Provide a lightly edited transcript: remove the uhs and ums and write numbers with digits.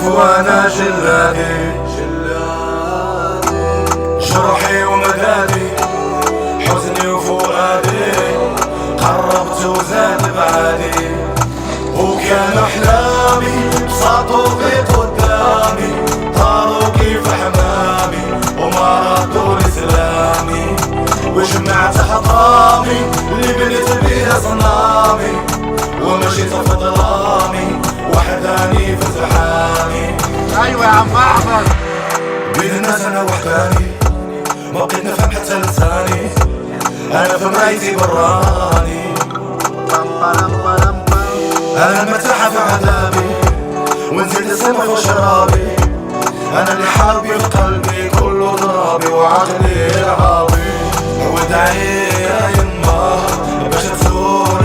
وانا جلادي جروحي ومدادي حزني وفؤادي قربت وزاد بعادي وكان احلامي بساطوا في قدامي طاروا كيف حمامي وما ردوا لسلامي وجمعت حطامي اللي بنيت بيها صنامي ومشيت في ظلامي وحداني في زحامي. ايوه يا عم احمد بين الناس انا وحداني ما بقيت نفهم حتى لساني انا في مرايتي براني انا المرتاحة في عذابي ونزيد السما في شرابي انا اللي حابي في قلبي كله ضرابي وعقلي رعابي ودعي